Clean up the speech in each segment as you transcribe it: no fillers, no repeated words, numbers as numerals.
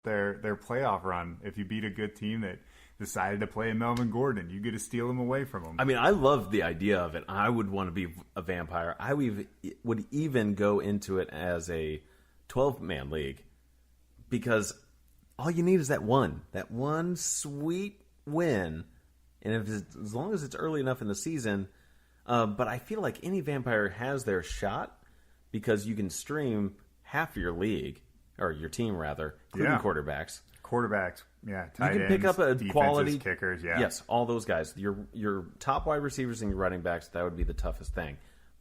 their playoff run. If you beat a good team that decided to play a Melvin Gordon, you get to steal him away from him. I mean, I love the idea of it. I would want to be a vampire. I would even go into it as a 12-man league because all you need is that one sweet win, and as long as it's early enough in the season. But I feel like any vampire has their shot because you can stream half your league, or your team rather, including quarterbacks. Quarterbacks, yeah. Tight you can pick ends, up a quality kickers, yeah. Yes, all those guys. Your top wide receivers and your running backs, that would be the toughest thing.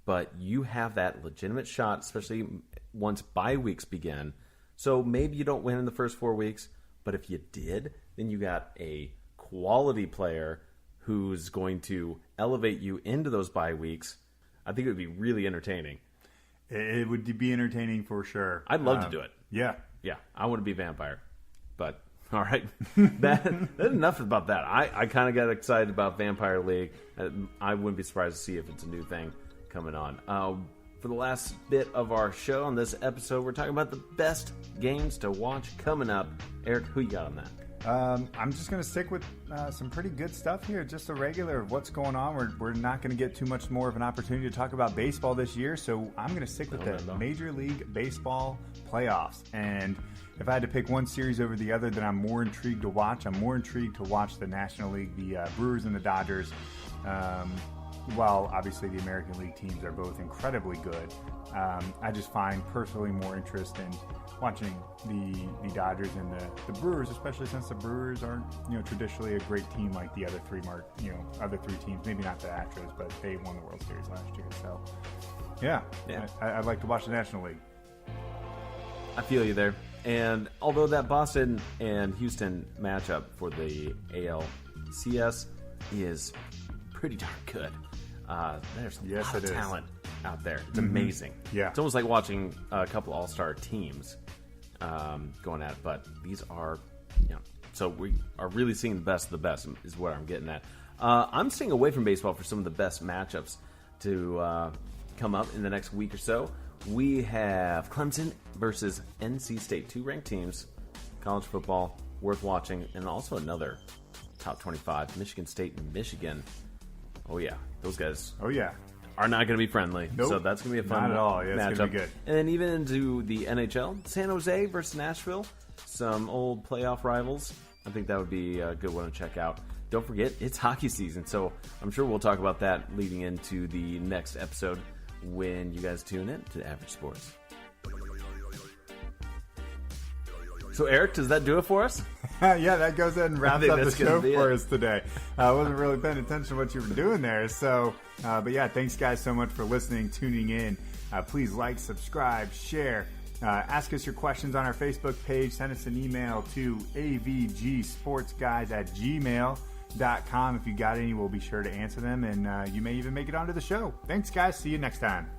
But you have that legitimate shot, especially once bye weeks begin. So maybe you don't win in the first 4 weeks, but if you did, then you got a quality player who's going to elevate you into those bye weeks. I think it would be really entertaining. It would be entertaining for sure. I'd love to do it. Yeah. Yeah, I want to be vampire. But, all right, that's enough about that. I kind of got excited about Vampire League. I wouldn't be surprised to see if it's a new thing coming on. For the last bit of our show on this episode, we're talking about the best games to watch coming up. Eric, who you got on that? I'm just going to stick with some pretty good stuff here. Just a regular of what's going on. We're not going to get too much more of an opportunity to talk about baseball this year, so I'm going to stick with the Major League Baseball playoffs. And if I had to pick one series over the other that I'm more intrigued to watch, I'm more intrigued to watch the National League, the Brewers and the Dodgers. While obviously the American League teams are both incredibly good, I just find personally more interest in watching the Dodgers and the Brewers, especially since the Brewers aren't traditionally a great team like the other three other three teams. Maybe not the Astros, but they won the World Series last year. So yeah. I'd like to watch the National League. I feel you there. And although that Boston and Houston matchup for the ALCS is pretty darn good, there's a lot of talent out there. It's amazing. Yeah. It's almost like watching a couple all-star teams going at it. But these are, so we are really seeing the best of the best is what I'm getting at. I'm staying away from baseball for some of the best matchups to come up in the next week or so. We have Clemson versus NC State, two ranked teams, college football, worth watching, and also another top 25, Michigan State and Michigan. Oh, yeah. Those guys are not going to be friendly. Nope. So that's going to be a fun not at all. Yeah, matchup. It's going to be good. And then even into the NHL, San Jose versus Nashville, some old playoff rivals. I think that would be a good one to check out. Don't forget, it's hockey season, so I'm sure we'll talk about that leading into the next episode when you guys tune in to Average Sports. So, Eric, does that do it for us? Yeah, that goes ahead and wraps up the show for us today. I wasn't really paying attention to what you were doing there. So, but yeah, thanks guys so much for listening, tuning in. Please like, subscribe, share. Ask us your questions on our Facebook page. Send us an email to avgsportsguys@gmail.com. If you got any, we'll be sure to answer them, and you may even make it onto the show. Thanks, guys. See you next time.